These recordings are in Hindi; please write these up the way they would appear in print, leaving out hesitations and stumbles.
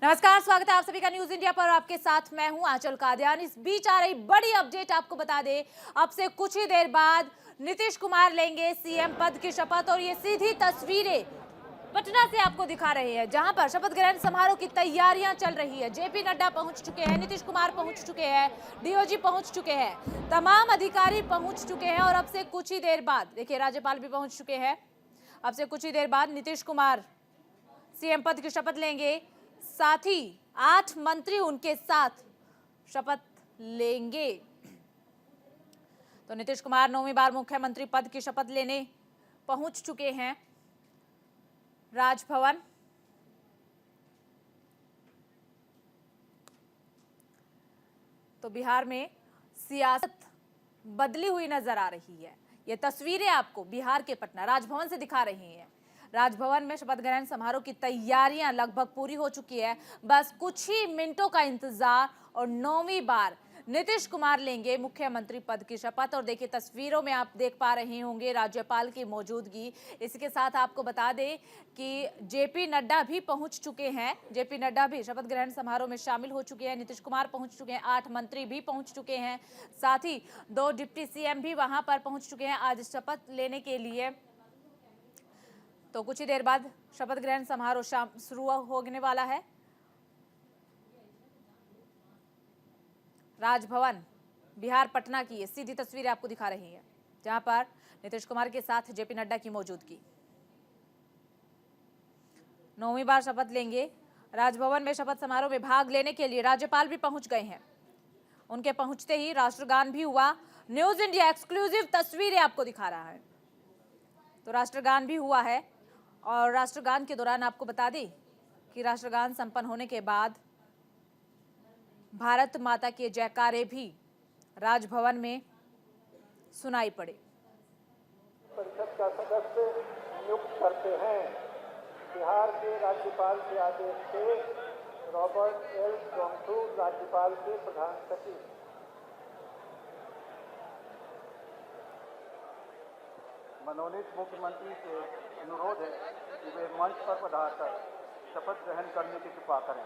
नमस्कार, स्वागत है आप सभी का न्यूज इंडिया पर। आपके साथ मैं हूं आंचल कादियान। इस बीच आ रही बड़ी अपडेट आपको बता दें, अब से कुछ ही देर बाद नीतीश कुमार लेंगे सीएम पद की शपथ और ये सीधी तस्वीरें पटना से आपको दिखा रहे हैं, जहां पर शपथ ग्रहण समारोह की तैयारियां चल रही है। जेपी नड्डा पहुंच चुके हैं, नीतीश कुमार पहुंच चुके हैं, डीओजी पहुंच चुके हैं, तमाम अधिकारी पहुंच चुके हैं और अब से कुछ ही देर बाद देखिए राज्यपाल भी पहुंच चुके हैं। अब से कुछ ही देर बाद नीतीश कुमार सीएम पद की शपथ लेंगे, साथ ही 8 मंत्री उनके साथ शपथ लेंगे। तो नीतीश कुमार 9वीं बार मुख्यमंत्री पद की शपथ लेने पहुंच चुके हैं राजभवन। तो बिहार में सियासत बदली हुई नजर आ रही है। ये तस्वीरें आपको बिहार के पटना राजभवन से दिखा रही हैं। राजभवन में शपथ ग्रहण समारोह की तैयारियां लगभग पूरी हो चुकी है, बस कुछ ही मिनटों का इंतजार और 9वीं बार नीतीश कुमार लेंगे मुख्यमंत्री पद की शपथ। और देखिए तस्वीरों में आप देख पा रहे होंगे राज्यपाल की मौजूदगी। इसके साथ आपको बता दें कि जेपी नड्डा भी पहुंच चुके हैं। जेपी नड्डा भी शपथ ग्रहण समारोह में शामिल हो चुके हैं। नीतीश कुमार पहुंच चुके हैं, 8 मंत्री भी पहुंच चुके हैं, साथ ही 2 डिप्टी सीएम भी वहां पर पहुंच चुके हैं आज शपथ लेने के लिए। तो कुछ ही देर बाद शपथ ग्रहण समारोह शुरू होने वाला है। राजभवन बिहार पटना की ये सीधी तस्वीरें आपको दिखा रही हैं, जहां पर नीतीश कुमार के साथ जेपी नड्डा की मौजूदगी। 9वीं बार शपथ लेंगे। राजभवन में शपथ समारोह में भाग लेने के लिए राज्यपाल भी पहुंच गए हैं। उनके पहुंचते ही राष्ट्रगान भी हुआ। न्यूज इंडिया एक्सक्लूसिव तस्वीरें आपको दिखा रहा है। तो राष्ट्रगान भी हुआ है और राष्ट्रगान के दौरान आपको बता दें कि राष्ट्रगान संपन्न होने के बाद भारत माता के जयकारे भी राजभवन में सुनाई पड़े। परिषद का सदस्य नियुक्त करते हैं। बिहार के राज्यपाल के आदेश से रॉबर्ट एल जोंथू राज्यपाल के प्रधान सचिव। मनोनीत मुख्यमंत्री से अनुरोध है कि वे मंच पर पधारकर शपथ ग्रहण करने की कृपा करें।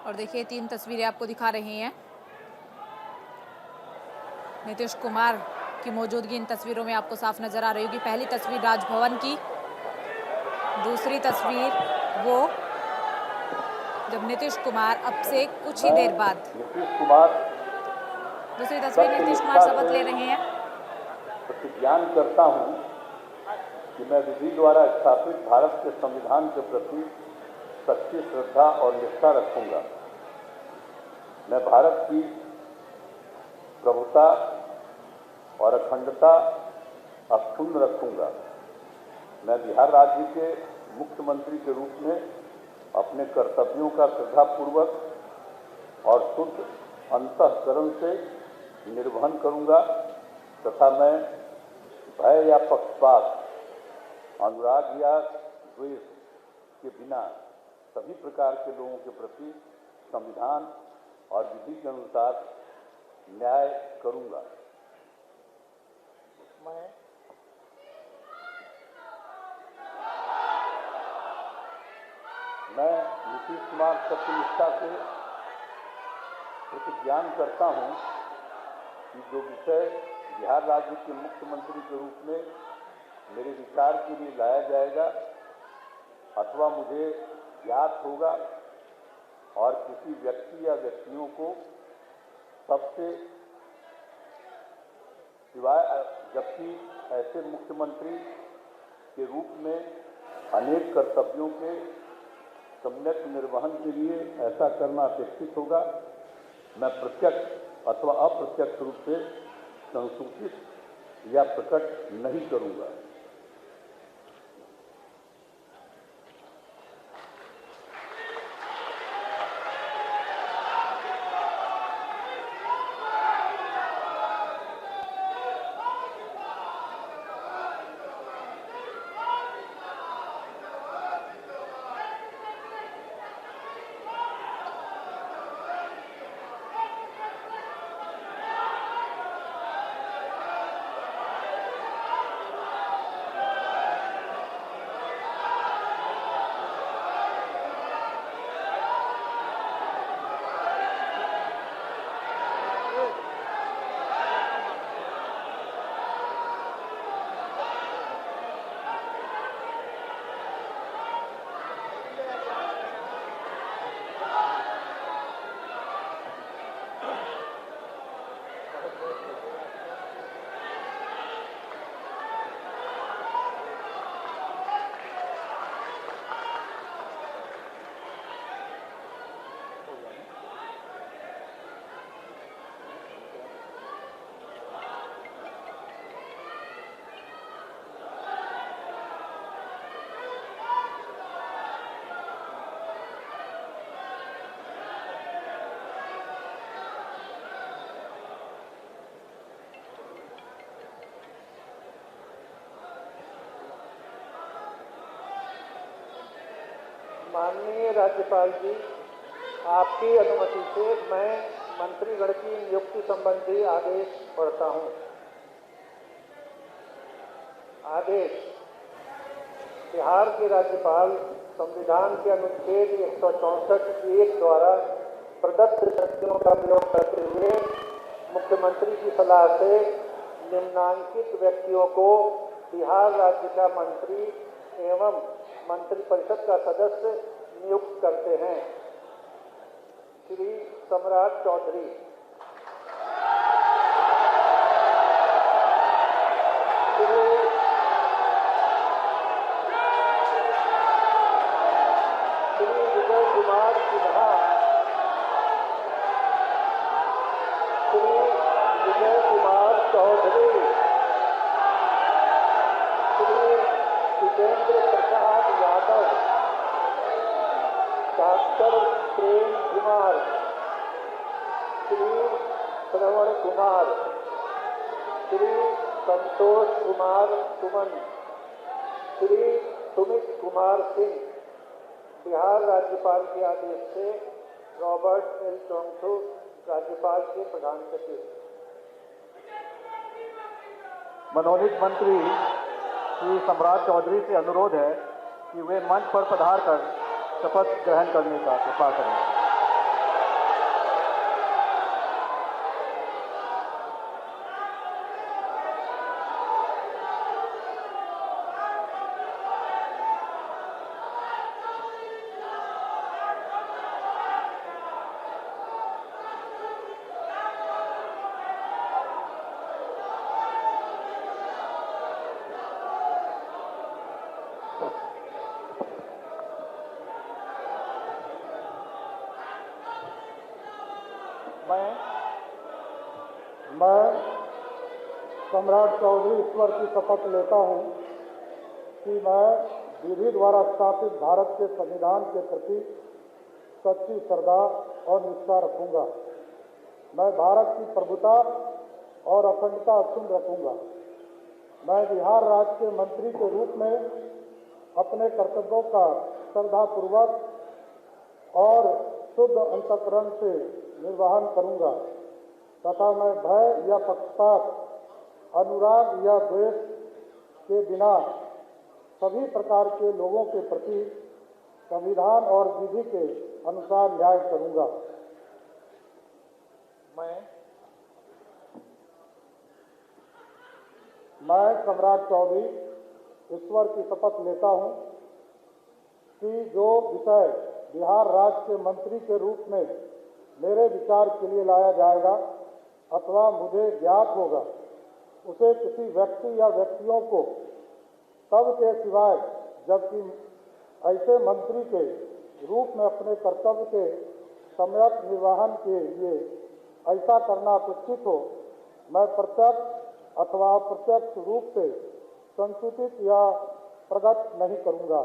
और देखिए 3 तस्वीरें आपको दिखा रहे हैं नीतीश कुमार की मौजूदगी। इन तस्वीरों में आपको साफ नजर आ रही होगी। पहली तस्वीर राजभवन की, दूसरी तस्वीर वो जब नीतीश कुमार अब से कुछ ही देर बाद, दूसरी तस्वीर नीतीश कुमार शपथ ले रहे हैं। प्रतिज्ञान करता हूं कि मैं विधि द्वारा स्थापित भारत के संविधान के प्रति सच्ची श्रद्धा और निष्ठा रखूंगा। मैं भारत की प्रभुता और अखंडता अक्षुण्ण रखूंगा। मैं बिहार राज्य के मुख्यमंत्री के रूप में अपने कर्तव्यों का श्रद्धापूर्वक और शुद्ध अंतःकरण से निर्वहन करूंगा तथा मैं भय या पक्षपात, अनुराग या द्वेष के बिना सभी प्रकार के लोगों के प्रति संविधान और विधि के अनुसार न्याय करूंगा। मैं नीतीश कुमार सत्यनिष्ठा से प्रतिज्ञान करता हूं कि जो विषय बिहार राज्य के मुख्यमंत्री के रूप में मेरे विचार के लिए लाया जाएगा अथवा मुझे ज्ञात होगा और किसी व्यक्ति या व्यक्तियों को सबसे सिवाय, जबकि ऐसे मुख्यमंत्री के रूप में अनेक कर्तव्यों के सम्यक निर्वहन के लिए ऐसा करना अपेक्षित होगा। मैं प्रत्यक्ष अथवा अप्रत्यक्ष रूप से संसूचित या प्रकट नहीं करूंगा। माननीय राज्यपाल जी, आपकी अनुमति से मैं मंत्रीगण की नियुक्ति संबंधी आदेश पढ़ता हूं। आदेश। बिहार के राज्यपाल संविधान के अनुच्छेद 164(1) द्वारा प्रदत्त शक्तियों का प्रयोग करते हुए मुख्यमंत्री की सलाह से निम्नांकित व्यक्तियों को बिहार राज्य का मंत्री एवं मंत्रिपरिषद का सदस्य नियुक्त करते हैं। श्री सम्राट चौधरी, श्री विजय कुमार सिन्हा, श्री विजय कुमार चौधरी, श्री जितेंद्र प्रसाद यादव, डॉक्टर प्रेम कुमार, श्री श्रवण कुमार, श्री संतोष कुमार सुमन, श्री सुमित कुमार सिंह। बिहार राज्यपाल के आदेश से रॉबर्ट एल चोंगथू, राज्यपाल के प्रधान सचिव। मनोनीत मंत्री श्री सम्राट चौधरी से अनुरोध है कि वे मंच पर पधार कर शपथ ग्रहण करने का कृपा करें। मैं सम्राट चौधरी ईश्वर की शपथ लेता हूं कि मैं विधि द्वारा स्थापित भारत के संविधान के प्रति सच्ची श्रद्धा और निष्ठा रखूंगा। मैं भारत की प्रभुता और अखंडता अक्षुण्ण रखूंगा। मैं बिहार राज्य के मंत्री के रूप में अपने कर्तव्यों का श्रद्धापूर्वक और शुद्ध अंतःकरण से निर्वहन करूंगा तथा मैं भय या पक्षपात, अनुराग या द्वेष के बिना सभी प्रकार के लोगों के प्रति संविधान और विधि के अनुसार न्याय करूंगा। मैं सम्राट चौधरी ईश्वर की शपथ लेता हूं कि जो विषय बिहार राज्य के मंत्री के रूप में मेरे विचार के लिए लाया जाएगा अथवा मुझे ज्ञात होगा, उसे किसी व्यक्ति या व्यक्तियों को तब के सिवाय जबकि ऐसे मंत्री के रूप में अपने कर्तव्य के सम्यक निर्वहन के लिए ऐसा करना अपेक्षित हो, मैं प्रत्यक्ष अथवा अप्रत्यक्ष रूप से संसूचित या प्रकट नहीं करूंगा।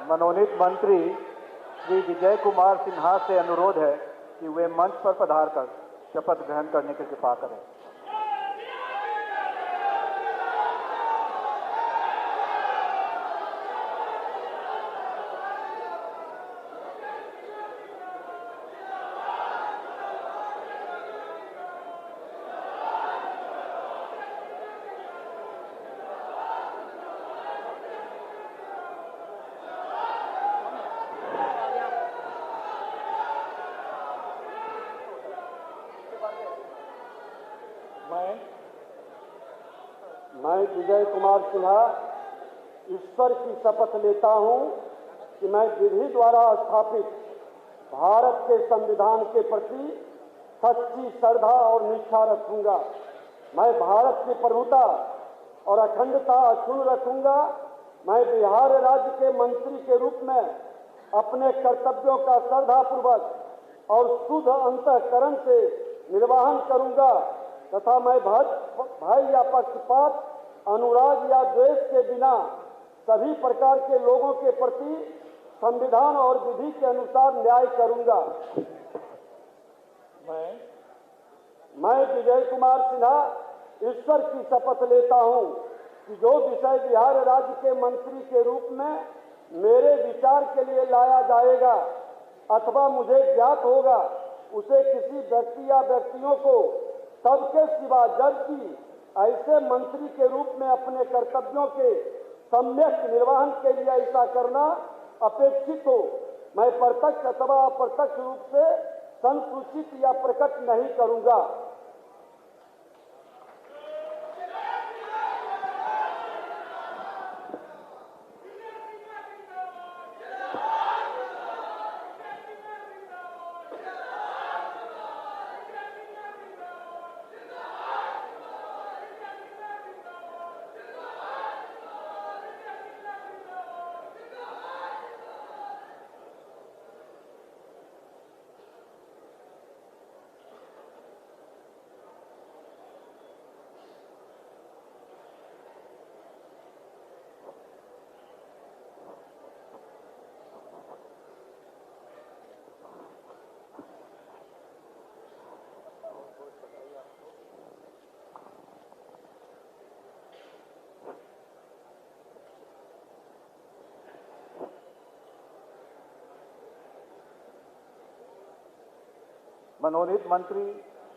मनोनीत मंत्री श्री विजय कुमार सिन्हा से अनुरोध है कि वे मंच पर पधारकर शपथ ग्रहण करने की कृपा करें। मैं विजय कुमार सिन्हा ईश्वर की शपथ लेता हूं कि मैं विधि द्वारा स्थापित भारत के संविधान के प्रति सच्ची श्रद्धा और निष्ठा रखूंगा। मैं भारत की प्रभुता और अखंडता अक्षुण्ण रखूंगा। मैं बिहार राज्य के मंत्री के रूप में अपने कर्तव्यों का श्रद्धापूर्वक और शुद्ध अंतःकरण से निर्वहन करूंगा तथा मैं भय या पक्षपात, अनुराग या द्वेष के बिना सभी प्रकार के लोगों के प्रति संविधान और विधि के अनुसार न्याय करूंगा। मैं विजय कुमार सिन्हा ईश्वर की शपथ लेता हूं कि जो विषय बिहार राज्य के मंत्री के रूप में मेरे विचार के लिए लाया जाएगा अथवा मुझे ज्ञात होगा, उसे किसी व्यक्ति या व्यक्तियों को सबके सिवा जज की ऐसे मंत्री के रूप में अपने कर्तव्यों के सम्यक निर्वहन के लिए ऐसा करना अपेक्षित हो, मैं प्रत्यक्ष अथवा अप्रत्यक्ष रूप से संसूचित या प्रकट नहीं करूंगा। मनोनीत मंत्री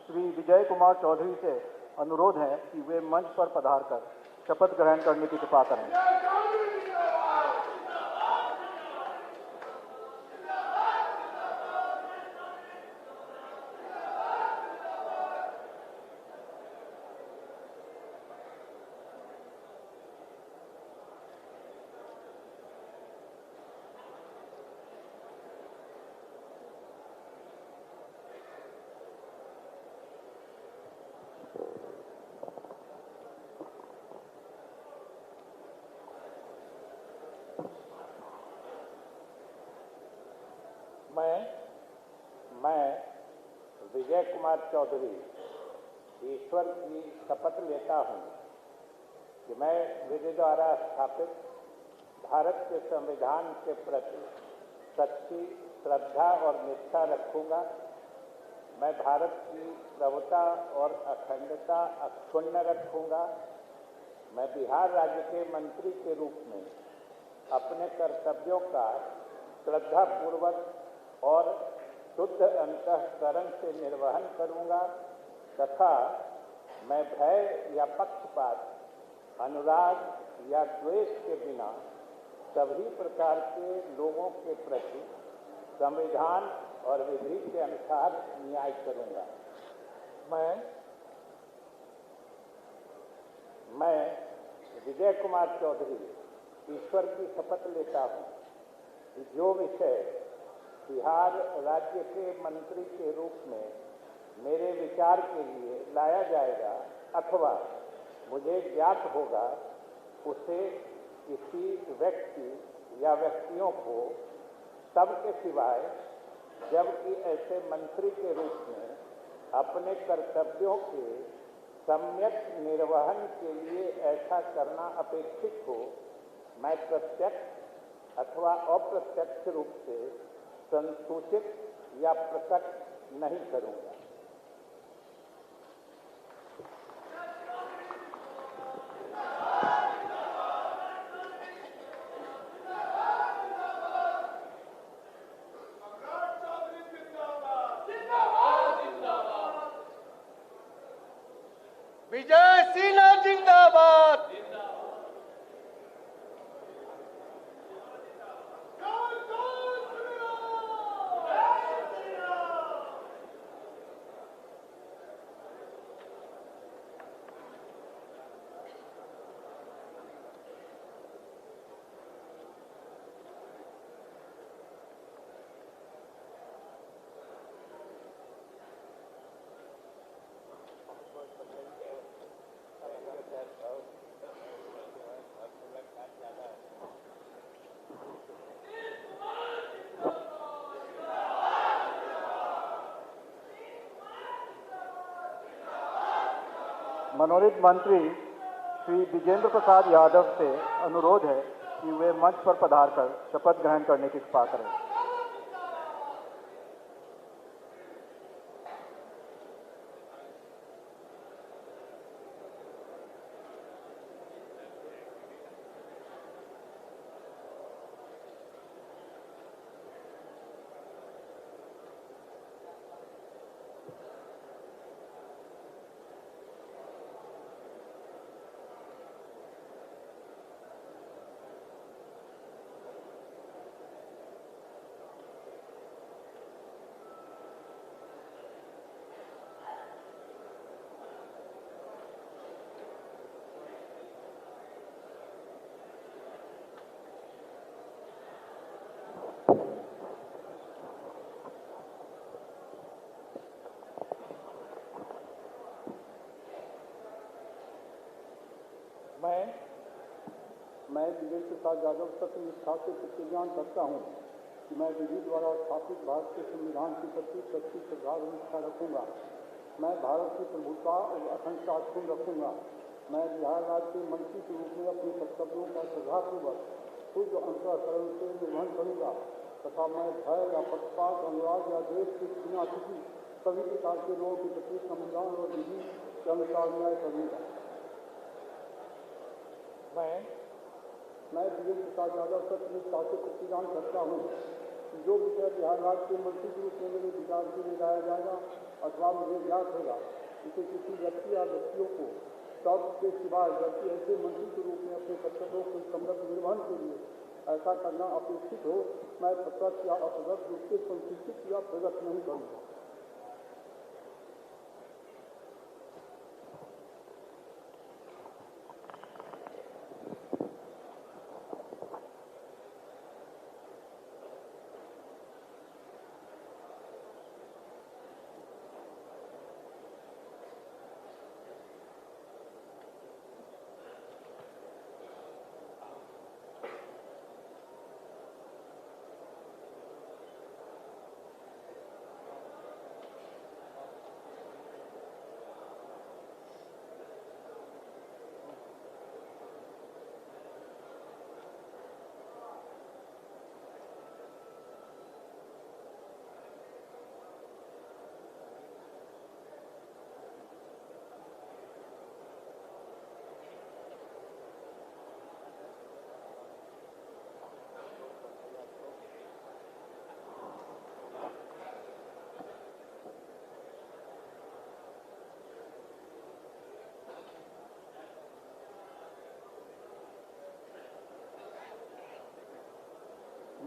श्री विजय कुमार चौधरी से अनुरोध है कि वे मंच पर पधारकर शपथ ग्रहण करने की कृपा करें। मैं विजय कुमार चौधरी ईश्वर की शपथ लेता हूं कि मैं विधि द्वारा स्थापित भारत के संविधान के प्रति सच्ची श्रद्धा और निष्ठा रखूंगा। मैं भारत की प्रभुता और अखंडता अक्षुण्ण रखूंगा। मैं बिहार राज्य के मंत्री के रूप में अपने कर्तव्यों का श्रद्धापूर्वक और शुद्ध अंतःकरण से निर्वहन करूंगा तथा मैं भय या पक्षपात, अनुराग या द्वेष के बिना सभी प्रकार के लोगों के प्रति संविधान और विधि के अनुसार न्याय करूंगा। मैं विजय कुमार चौधरी ईश्वर की शपथ लेता हूं कि जो विषय बिहार राज्य के मंत्री के रूप में मेरे विचार के लिए लाया जाएगा अथवा मुझे ज्ञात होगा उसे किसी व्यक्ति या व्यक्तियों को सबके सिवाय, जबकि ऐसे मंत्री के रूप में अपने कर्तव्यों के सम्यक निर्वहन के लिए ऐसा करना अपेक्षित हो, मैं प्रत्यक्ष अथवा अप्रत्यक्ष रूप से संसूचित या प्रकट नहीं करूंगा। विजय सिन्हा जिंदाबाद। मनोनीत मंत्री श्री विजेंद्र प्रसाद यादव से अनुरोध है कि वे मंच पर पधारकर शपथ ग्रहण करने की कृपा करें। मैं विजय प्रसाद यादव सत्य निष्ठा से प्रतिज्ञान करता हूँ कि मैं विधि द्वारा स्थापित भारत के संविधान के प्रति सच्ची श्रद्धा और निष्ठा रखूंगा। मैं भारत की प्रभुता और अखंडता अक्षुण्ण रखूंगा। मैं बिहार राज्य के मंत्री के रूप में अपने कर्तव्यों का श्रद्धापूर्वक शुद्ध अंतःकरण से निर्वहन करूंगा तथा मैं भय या पक्षपात, अनुराग या देश के बिना किसी सभी प्रकार के लोगों के प्रति संविधान और विधि के अनुसार न्याय करूंगा। मैं विजय प्रसाद यादव सत्य निष्ठा से प्रतिज्ञान करता हूँ कि जो विषय बिहार राज्य के मंत्री के रूप में मेरे विचार के लिए लाया जाएगा अथवा मुझे ज्ञात होगा उसे किसी व्यक्ति या व्यक्तियों को सब के सिवाय, जबकि ऐसे मंत्री के रूप में अपने कर्तव्यों के समृद्ध निर्वहन के लिए ऐसा करना अपेक्षित हो, मैं प्रत्यक्ष या अप्रत्यक्ष रूप से संसूचित या प्रकट नहीं करूँगा।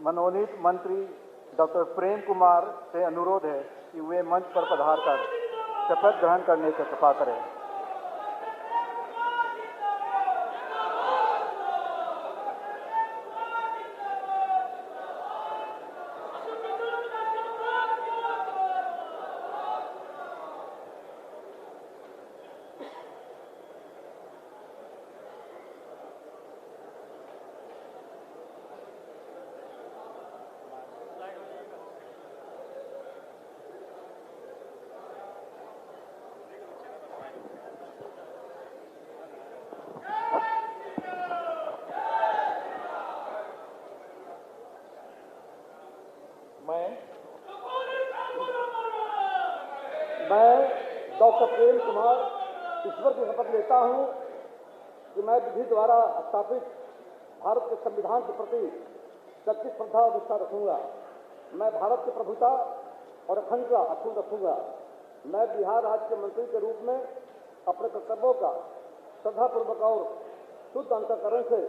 मनोनीत मंत्री डॉक्टर प्रेम कुमार से अनुरोध है कि वे मंच पर पधार कर शपथ ग्रहण करने की कृपा करें। मैं डॉक्टर प्रेम कुमार ईश्वर की शपथ लेता हूं कि मैं विधि द्वारा स्थापित भारत के संविधान के प्रति सच्ची श्रद्धा और निष्ठा रखूंगा। मैं भारत की प्रभुता और अखंडता अक्षुण्ण रखूंगा। मैं बिहार राज्य के मंत्री के रूप में अपने कर्तव्यों का श्रद्धापूर्वक और शुद्ध अंतःकरण से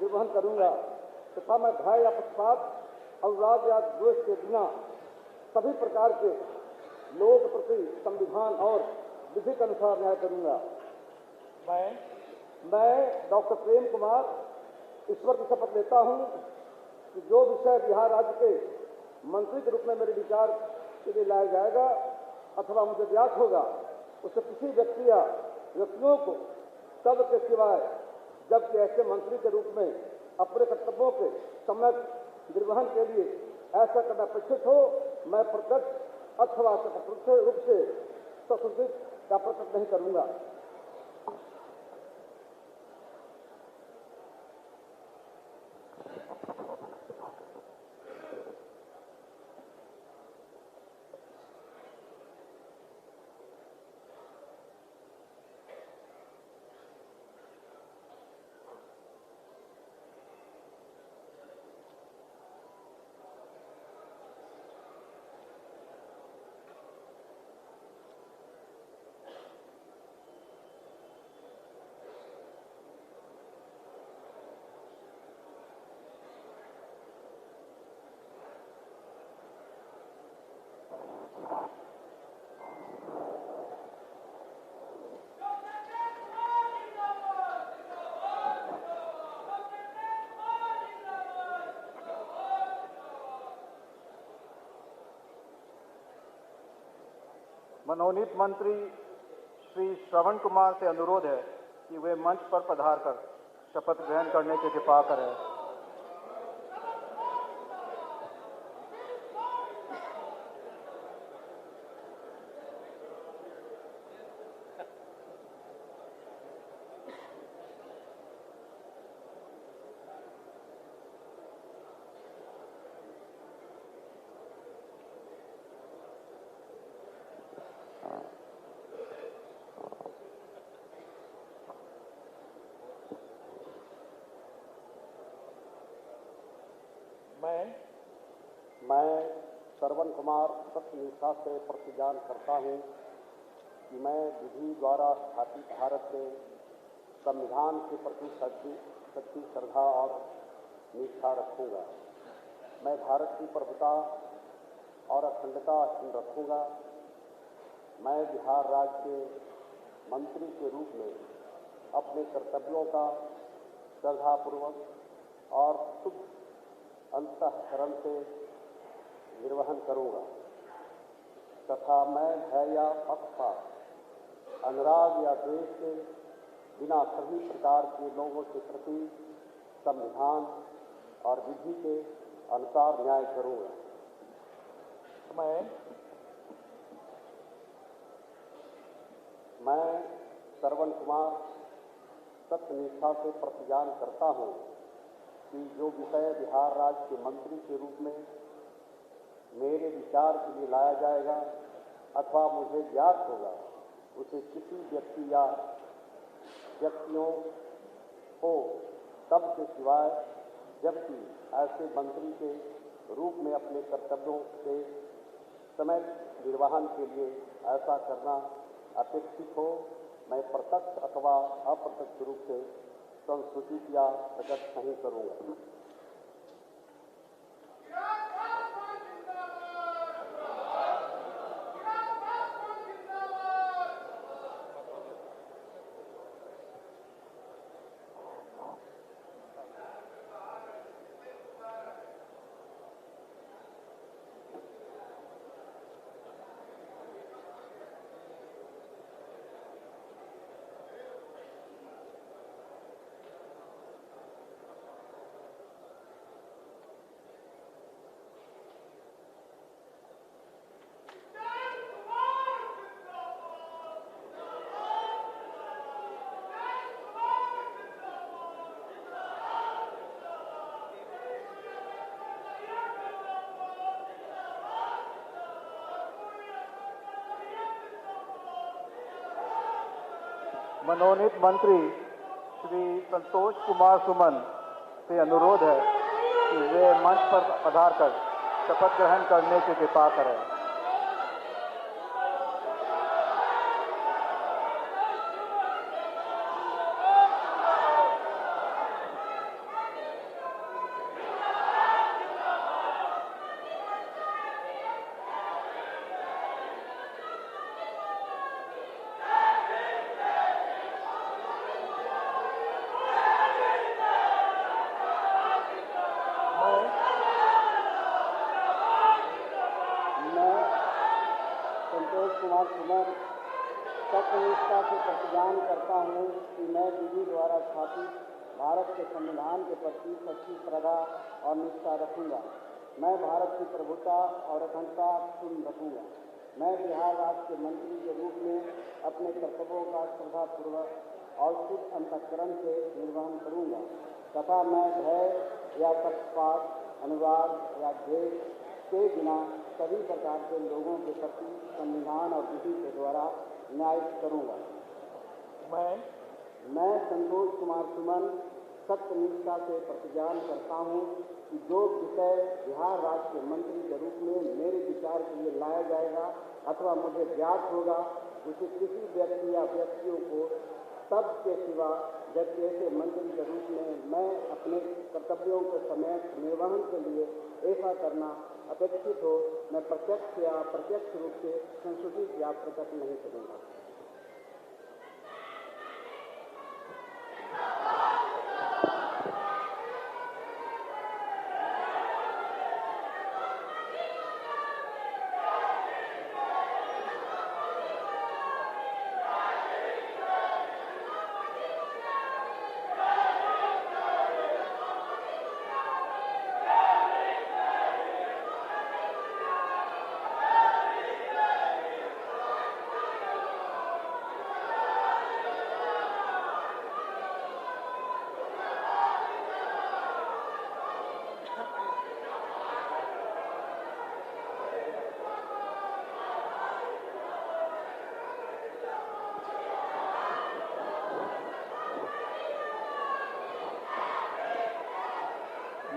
निर्वहन करूंगा तथा मैं भय या पक्षपात, अनुराग या द्वेष के बिना सभी प्रकार के लोक प्रति संविधान और विधि के अनुसार न्याय करूंगा। मैं डॉक्टर प्रेम कुमार ईश्वर की शपथ लेता हूं कि जो विषय बिहार राज्य के मंत्री के रूप में मेरे विचार के लिए लाया जाएगा अथवा मुझे ज्ञात होगा उसे किसी व्यक्ति या व्यक्तियों को सब के सिवाय जबकि ऐसे मंत्री के रूप में अपने कर्तव्यों के सम्यक निर्वहन के लिए ऐसा करना अपेक्षित हो, मैं प्रत्यक्ष अथवा अप्रत्यक्ष रूप से सशुद्धित या प्रकट नहीं करूंगा। मनोनीत मंत्री श्री श्रवण कुमार से अनुरोध है कि वे मंच पर पधार कर शपथ ग्रहण करने की कृपा करें। मैं श्रवण कुमार सत्यनिष्ठा से प्रतिज्ञान करता हूं कि मैं विधि द्वारा स्थापित भारत के संविधान के प्रति सच्ची श्रद्धा और निष्ठा रखूंगा। मैं भारत की प्रभुता और अखंडता अक्षुण्ण रखूंगा। मैं बिहार राज्य के मंत्री के रूप में अपने कर्तव्यों का श्रद्धापूर्वक और शुद्ध अंतःकरण से निर्वहन करूंगा तथा मैं भय या पक्षपात, अनुराग या द्वेष के बिना सभी प्रकार के लोगों के प्रति संविधान और विधि के अनुसार न्याय करूंगा। मैं श्रवण कुमार सत्यनिष्ठा से प्रतिज्ञान करता हूं कि जो विषय बिहार राज्य के मंत्री के रूप में मेरे विचार के लिए लाया जाएगा अथवा मुझे ज्ञात होगा उसे किसी व्यक्ति या व्यक्तियों को तब के सिवाय जबकि ऐसे मंत्री के रूप में अपने कर्तव्यों के समय निर्वहन के लिए ऐसा करना अपेक्षित हो, मैं प्रत्यक्ष अथवा अप्रत्यक्ष रूप से संसूचित या प्रकट नहीं करूंगा। मनोनीत मंत्री श्री संतोष कुमार सुमन से अनुरोध है कि वे मंच पर पधार कर शपथ ग्रहण करने की कृपा करें। मैं संतोष कुमार सुमन सत्यनिष्ठा से प्रतिज्ञान करता हूँ कि मैं विधि द्वारा स्थापित भारत के संविधान के प्रति सच्ची श्रद्धा और निष्ठा रखूंगा। मैं भारत की प्रभुता और अखंडता सुन रखूंगा। मैं बिहार राज्य के मंत्री के रूप में अपने कर्तव्यों का श्रद्धापूर्वक और शुद्ध अंतःकरण से निर्वहन करूंगा तथा मैं भय या पक्षपात, अनुराग या द्वेष के बिना सभी प्रकार के लोगों के प्रति संविधान और विधि के द्वारा न्याय करूंगा। मैं संतोष कुमार सुमन सत्यनिष्ठा से प्रतिज्ञान करता हूं कि जो विषय बिहार राज्य के मंत्री के रूप में मेरे विचार के लिए लाया जाएगा अथवा मुझे ज्ञात होगा उसे किसी व्यक्ति या व्यक्तियों को तब के सिवा जबकि ऐसे मंत्री के रूप में मैं अपने कर्तव्यों के समय निर्वहन के लिए ऐसा करना अपेक्षित हो, मैं प्रत्यक्ष या अप्रत्यक्ष रूप से संशोधित या प्रकट नहीं करूँगा।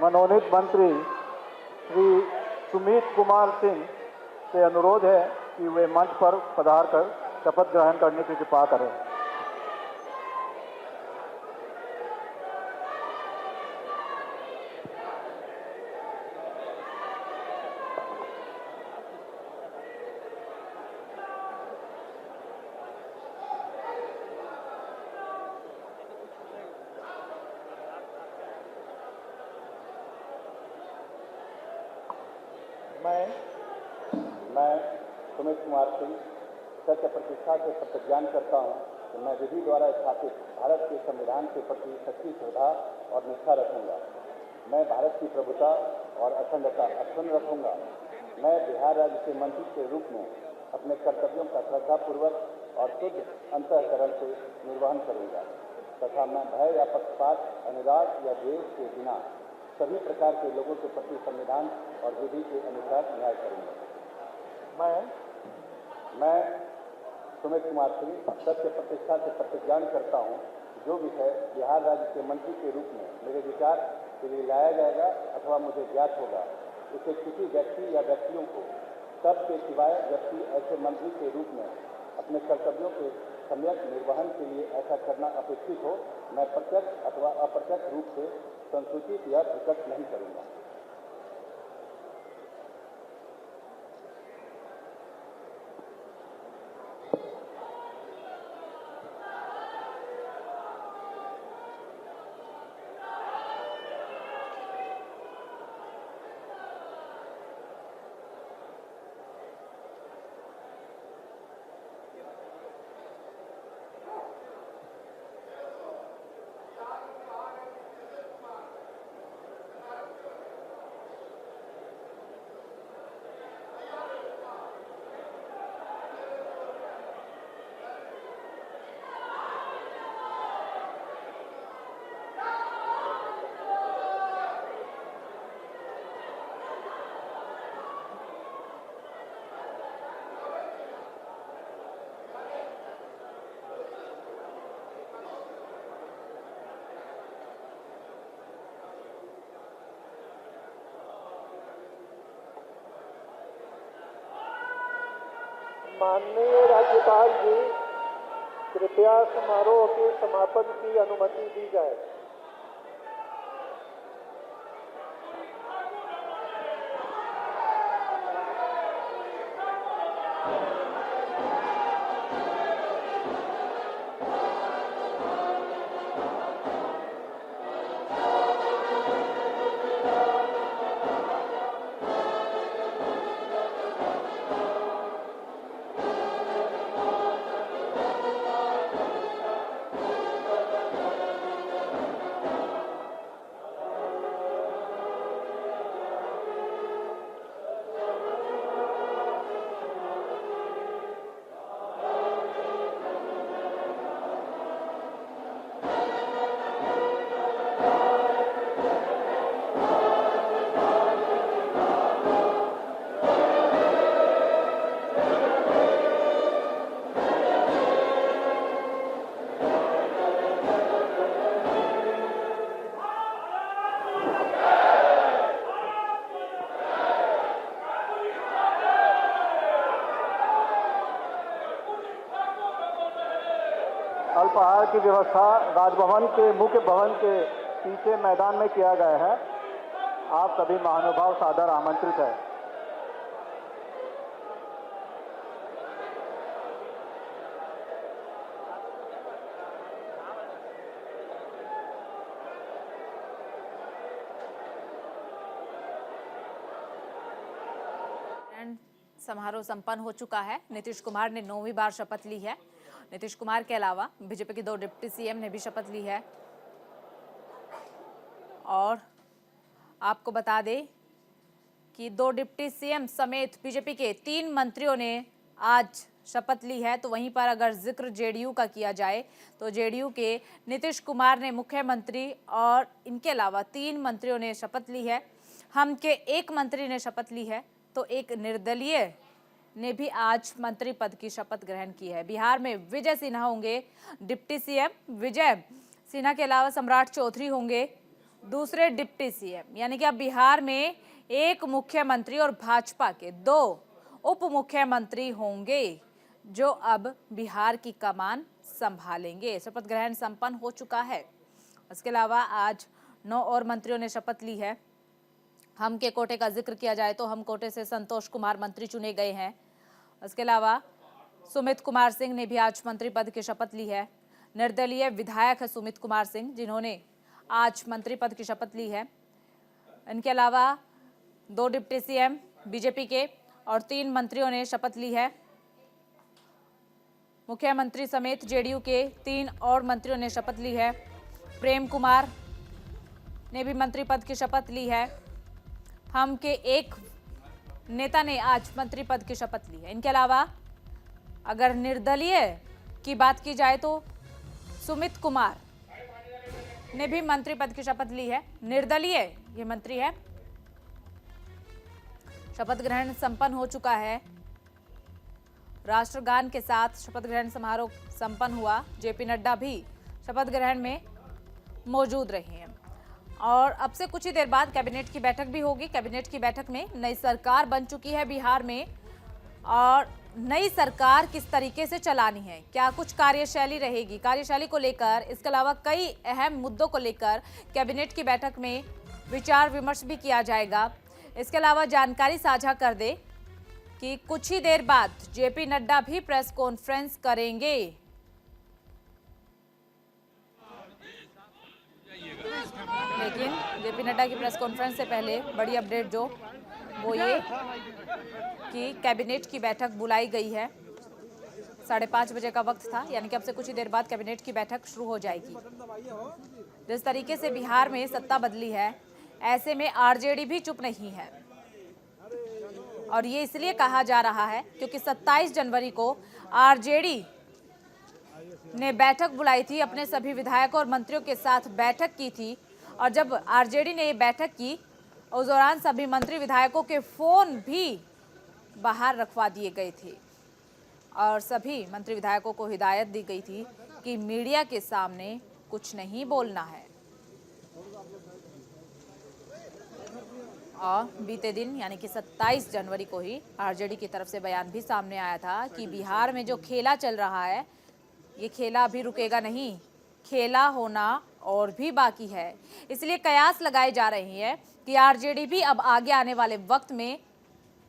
मनोनीत मंत्री श्री सुमित कुमार सिंह से अनुरोध है कि वे मंच पर पधार कर शपथ ग्रहण करने की कृपा करें। मैं सुमित कुमार सिंह सत्य प्रतिष्ठा से प्रतिज्ञान करता हूँ कि मैं विधि द्वारा स्थापित भारत के संविधान के प्रति सच्ची श्रद्धा और निष्ठा रखूंगा। मैं भारत की प्रभुता और अखंडता अक्षुण्ण रखूंगा। मैं बिहार राज्य के मंत्री के रूप में अपने कर्तव्यों का श्रद्धापूर्वक और शुद्ध अंतःकरण से निर्वहन करूंगा तथा मैं भय या पक्षपात, अनुराग या द्वेष के बिना सभी प्रकार के लोगों के प्रति संविधान और विधि के अनुसार न्याय करूंगा। मैं सुमित कुमार सिंह सत्य प्रतिष्ठा से प्रतिज्ञान करता हूं कि जो विषय बिहार राज्य के मंत्री के रूप में मेरे विचार के लिए लाया जाएगा अथवा मुझे ज्ञात होगा उसे किसी व्यक्ति या व्यक्तियों को तब के सिवाय जबकि ऐसे मंत्री के रूप में अपने कर्तव्यों के सम्यक निर्वहन के लिए ऐसा करना अपेक्षित हो, मैं प्रत्यक्ष अथवा अप्रत्यक्ष रूप से संसूचित या प्रकट नहीं करूंगा। माननीय राज्यपाल जी, कृपया समारोह के समापन की अनुमति दी जाए। अल्पाहार की व्यवस्था राजभवन के मुख्य भवन के पीछे मैदान में किया गया है। आप सभी महानुभाव सादर आमंत्रित है। समारोह संपन्न हो चुका है। नीतीश कुमार ने 9वीं बार शपथ ली है। नीतीश कुमार के अलावा बीजेपी के 2 डिप्टी सीएम ने भी शपथ ली है। और आपको बता दें कि 2 डिप्टी सीएम समेत बीजेपी के 3 मंत्रियों ने आज शपथ ली है। तो वहीं पर अगर जिक्र जेडीयू का किया जाए तो जेडीयू के नीतीश कुमार ने मुख्यमंत्री और इनके अलावा 3 मंत्रियों ने शपथ ली है। हम के 1 मंत्री ने शपथ ली है, तो एक निर्दलीय ने भी आज मंत्री पद की शपथ ग्रहण की है। बिहार में विजय सिन्हा होंगे डिप्टी सीएम। विजय सिन्हा के अलावा सम्राट चौधरी होंगे दूसरे डिप्टी सीएम। यानी कि अब बिहार में 1 मुख्यमंत्री और भाजपा के 2 उप मुख्यमंत्री होंगे जो अब बिहार की कमान संभालेंगे। शपथ ग्रहण संपन्न हो चुका है। इसके अलावा आज 9 और मंत्रियों ने शपथ ली है। हम के कोटे का जिक्र किया जाए तो हम कोटे से संतोष कुमार मंत्री चुने गए हैं। इसके अलावा सुमित कुमार सिंह ने भी आज मंत्री पद की शपथ ली है। निर्दलीय विधायक है सुमित कुमार सिंह, जिन्होंने आज मंत्री पद की शपथ ली है। इनके अलावा 2 डिप्टी सीएम बीजेपी के और 3 मंत्रियों ने शपथ ली है। मुख्यमंत्री समेत जेडीयू के 3 और मंत्रियों ने शपथ ली है। प्रेम कुमार ने भी मंत्री पद की शपथ ली है। हम के 1 नेता ने आज मंत्री पद की शपथ ली है। इनके अलावा अगर निर्दलीय की बात की जाए तो सुमित कुमार ने भी मंत्री पद की शपथ ली है। निर्दलीय ये मंत्री है। शपथ ग्रहण संपन्न हो चुका है। राष्ट्रगान के साथ शपथ ग्रहण समारोह संपन्न हुआ। जेपी नड्डा भी शपथ ग्रहण में मौजूद रहे हैं। और अब से कुछ ही देर बाद कैबिनेट की बैठक भी होगी। कैबिनेट की बैठक में नई सरकार बन चुकी है बिहार में, और नई सरकार किस तरीके से चलानी है, क्या कुछ कार्यशैली रहेगी, कार्यशैली को लेकर, इसके अलावा कई अहम मुद्दों को लेकर कैबिनेट की बैठक में विचार विमर्श भी किया जाएगा। इसके अलावा जानकारी साझा कर दे कि कुछ ही देर बाद जेपी नड्डा भी प्रेस कॉन्फ्रेंस करेंगे। लेकिन जेपी नड्डा की प्रेस कॉन्फ्रेंस से पहले बड़ी अपडेट जो वो ये कि कैबिनेट की बैठक बुलाई गई है। 5:30 बजे का वक्त था, यानी कि अब से कुछ ही देर बाद कैबिनेट की बैठक शुरू हो जाएगी। जिस तरीके से बिहार में सत्ता बदली है, ऐसे में आरजेडी भी चुप नहीं है। और ये इसलिए कहा जा रहा है क्योंकि 27 जनवरी को आरजेडी ने बैठक बुलाई थी, अपने सभी विधायकों और मंत्रियों के साथ बैठक की थी। और जब आरजेडी ने ये बैठक की, उस दौरान सभी मंत्री विधायकों के फोन भी बाहर रखवा दिए गए थे और सभी मंत्री विधायकों को हिदायत दी गई थी कि मीडिया के सामने कुछ नहीं बोलना है। और बीते दिन यानी कि 27 जनवरी को ही आरजेडी की तरफ से बयान भी सामने आया था कि बिहार में जो खेला चल रहा है ये खेला अभी रुकेगा नहीं, खेला होना और भी बाकी है। इसलिए कयास लगाए जा रहे हैं कि आरजेडी भी अब आगे आने वाले वक्त में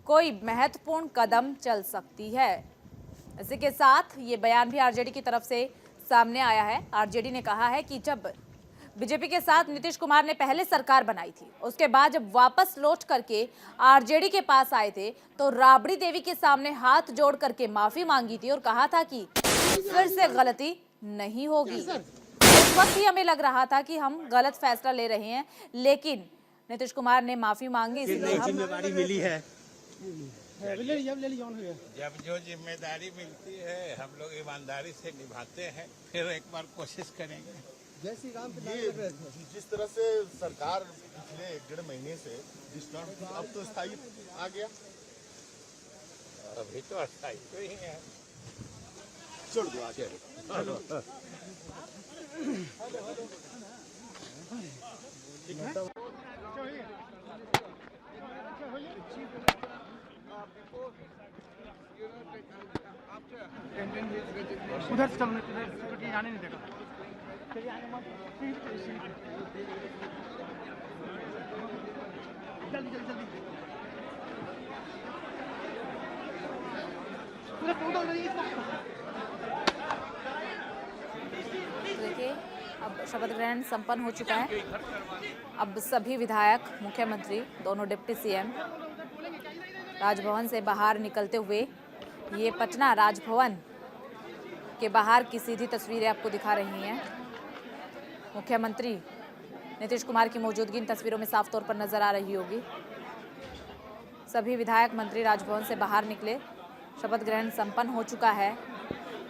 कोई महत्वपूर्ण कदम चल सकती है। इसी के साथ ये बयान भी आरजेडी की तरफ से सामने आया है। आरजेडी ने कहा है कि जब बीजेपी के साथ नीतीश कुमार ने पहले सरकार बनाई थी, उसके बाद जब वापस लौट करके आरजेडी के पास आए थे तो राबड़ी देवी के सामने हाथ जोड़ करके माफी मांगी थी और कहा था कि फिर से गलती नहीं होगी। उस वक्त ही हमें लग रहा था कि हम गलत फैसला ले रहे हैं, लेकिन नीतीश कुमार ने माफी मांगी, इसलिए हम जिम्मेदारी मिली है। जब जो जिम्मेदारी मिलती है हम लोग ईमानदारी से निभाते हैं, फिर एक बार कोशिश करेंगे। ये जिस तरह से सरकार पिछले 1.5 महीने से डिस्टर्ब थी, अब तो स्थायी आ गया। अभी तो अस्थायी तो ही है। छोड़ दो आगे। उधर से चलने जाने नहीं देगा। जल्दी जल्दी जल्दी देखिए अब शपथ ग्रहण संपन्न हो चुका है। अब सभी विधायक, मुख्यमंत्री, दोनों डिप्टी सीएम राजभवन से बाहर निकलते हुए, ये पटना राजभवन के बाहर की सीधी तस्वीरें आपको दिखा रही हैं। मुख्यमंत्री नीतीश कुमार की मौजूदगी इन तस्वीरों में साफ तौर पर नजर आ रही होगी। सभी विधायक, मंत्री राजभवन से बाहर निकले। शपथ ग्रहण संपन्न हो चुका है।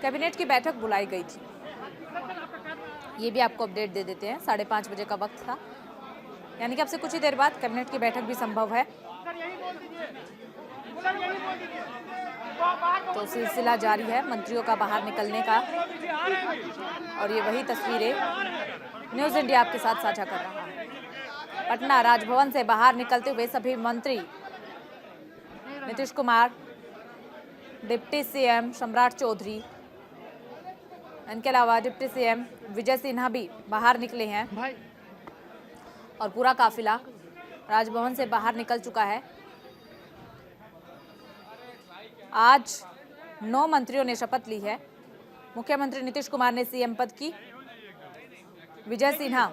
कैबिनेट की बैठक बुलाई गई थी, ये भी आपको अपडेट दे देते हैं। 5:30 बजे का वक्त था, यानी कि अब से कुछ ही देर बाद कैबिनेट की बैठक भी संभव है। तो सिलसिला जारी है मंत्रियों का बाहर निकलने का, और ये वही तस्वीरें न्यूज़ इंडिया आपके साथ साझा कर रहा है। पटना राजभवन से बाहर निकलते हुए सभी मंत्री, नीतीश कुमार, डिप्टी सीएम सम्राट चौधरी, इनके अलावा डिप्टी सीएम विजय सिन्हा भी बाहर निकले हैं और पूरा काफिला राजभवन से बाहर निकल चुका है। आज 9 मंत्रियों ने शपथ ली है। मुख्यमंत्री नीतीश कुमार ने सीएम पद की, Vijay Sinha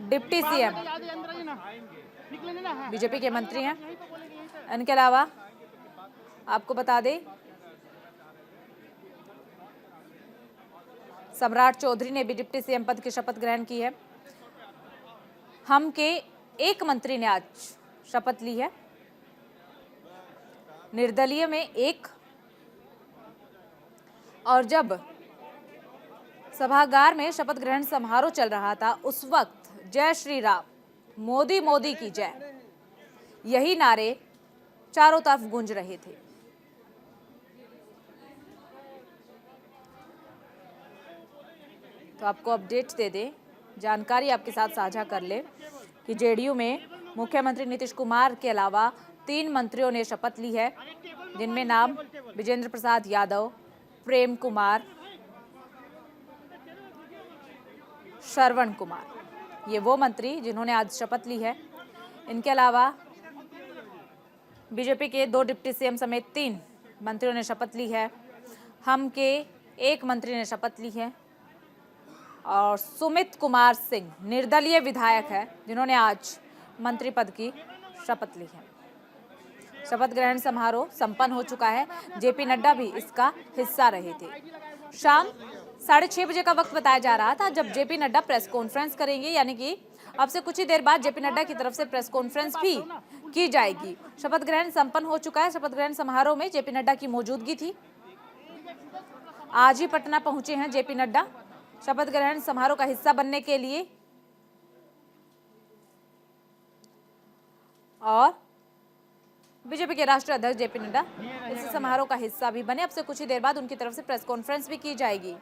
deputy CM BJP के मंत्री हैं। इनके अलावा आपको बता दें, सम्राट चौधरी ने भी डिप्टी सीएम पद की शपथ ग्रहण की है। हम के एक मंत्री ने आज शपथ ली है, निर्दलीय में एक। और जब सभागार में शपथ ग्रहण समारोह चल रहा था, उस वक्त जय श्री राम, मोदी मोदी की जय, यही नारे चारों तरफ गूंज रहे थे। तो आपको अपडेट दे दें, जानकारी आपके साथ साझा कर ले कि जेडीयू में मुख्यमंत्री नीतीश कुमार के अलावा 3 मंत्रियों ने शपथ ली है, जिनमें नाम विजेंद्र प्रसाद यादव, प्रेम कुमार, श्रवण कुमार, ये वो मंत्री जिन्होंने आज शपथ ली है। इनके अलावा बीजेपी के 2 डिप्टी सीएम समेत 3 मंत्रियों ने शपथ ली है। हम के एक मंत्री ने शपथ ली है और सुमित कुमार सिंह निर्दलीय विधायक है, जिन्होंने आज मंत्री पद की शपथ ली है। शपथ ग्रहण समारोह संपन्न हो चुका है। जेपी नड्डा भी इसका हिस्सा रहे थे। शाम 6:30 बजे का वक्त बताया जा रहा था जब जेपी नड्डा प्रेस कॉन्फ्रेंस करेंगे, यानी कि अब से कुछ ही देर बाद जेपी नड्डा की तरफ से प्रेस कॉन्फ्रेंस भी की जाएगी। शपथ ग्रहण संपन्न हो चुका है। शपथ ग्रहण समारोह में जेपी नड्डा की मौजूदगी थी। आज ही पटना पहुंचे हैं जेपी नड्डा शपथ ग्रहण समारोह का हिस्सा बनने के लिए, और बीजेपी के राष्ट्रीय अध्यक्ष जेपी नड्डा इस समारोह का हिस्सा भी बने। अब से कुछ ही देर बाद उनकी तरफ से प्रेस कॉन्फ्रेंस भी की जाएगी।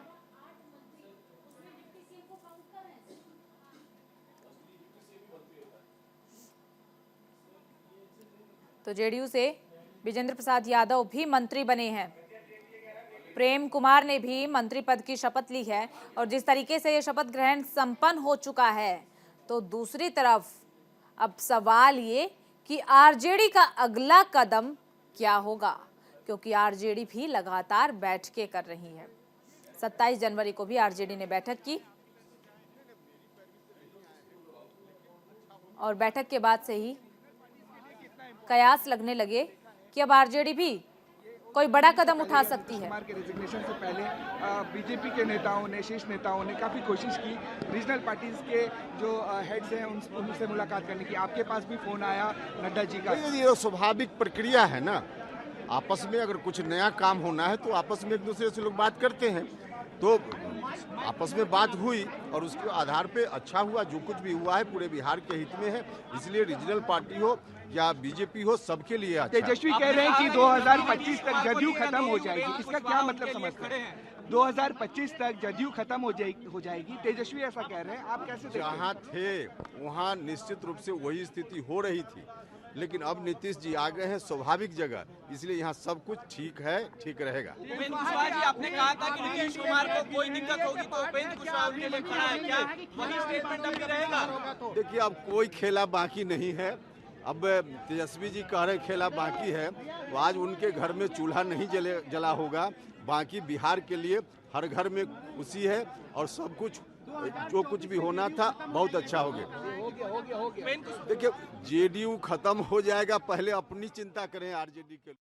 तो जेडीयू से विजेंद्र प्रसाद यादव भी मंत्री बने हैं। प्रेम कुमार ने भी मंत्री पद की शपथ ली है और जिस तरीके से ये शपथ ग्रहण संपन्न हो चुका है, तो दूसरी तरफ अब सवाल ये कि आरजेडी का अगला कदम क्या होगा, क्योंकि आरजेडी भी लगातार बैठकें कर रही है। 27 जनवरी को भी आरजेडी ने बैठक की और बैठक के बाद से ही कयास लगने लगे कि अब आरजेडी भी कोई बड़ा कदम उठा सकती है। कुमार के रेजिग्नेशन से पहले बीजेपी के नेताओं ने, शीर्ष नेताओं ने काफ़ी कोशिश की रीजनल पार्टीज के जो हेड्स हैं उनसे मुलाकात करने की। आपके पास भी फोन आया नड्डा जी का? ये स्वाभाविक प्रक्रिया है ना, आपस में अगर कुछ नया काम होना है तो आपस में एक दूसरे से लोग बात करते हैं। तो आपस में बात हुई और उसके आधार पे अच्छा हुआ। जो कुछ भी हुआ है पूरे बिहार के हित में है, इसलिए रीजनल पार्टी हो या बीजेपी हो, सबके लिए अच्छा है। तेजस्वी कह रहे हैं कि 2025 तक जदयू खत्म हो जाएगी, इसका क्या मतलब समझते हैं? 2025 तक जदयू खत्म हो जाएगी, तेजस्वी ऐसा कह रहे हैं, आप कैसे देखते हैं? जहाँ थे वहाँ निश्चित रूप से वही स्थिति हो रही थी, लेकिन अब नीतीश जी आ गए हैं स्वाभाविक जगह, इसलिए यहाँ सब कुछ ठीक है, ठीक रहेगा। उपेंद्र कुशवाहा जी, आपने कहा था कि नीतीश कुमार को कोई दिक्कत होगी तो उपेंद्र कुशवाहा उनके लिए खड़ा है, क्या वही स्टेटमेंट अभी रहेगा? देखिए, अब कोई खेला बाकी नहीं है। अब तेजस्वी जी कह रहे खेला बाकी है, तो आज उनके घर में चूल्हा नहीं जला होगा। बाकी बिहार के लिए हर घर में खुशी है और सब कुछ जो कुछ भी होना था बहुत अच्छा हो गया। देखिए, जेडीयू खत्म हो जाएगा, पहले अपनी चिंता करें आरजेडी के।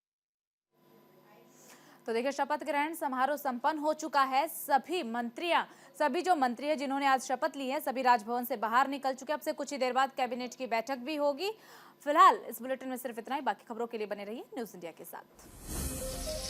तो देखिए, शपथ ग्रहण समारोह संपन्न हो चुका है। सभी जो मंत्री हैं जिन्होंने आज शपथ ली है, सभी राजभवन से बाहर निकल चुके हैं। अब से कुछ ही देर बाद कैबिनेट की बैठक भी होगी। फिलहाल इस बुलेटिन में सिर्फ इतना ही। बाकी खबरों के लिए बने रहिए न्यूज़ इंडिया के साथ।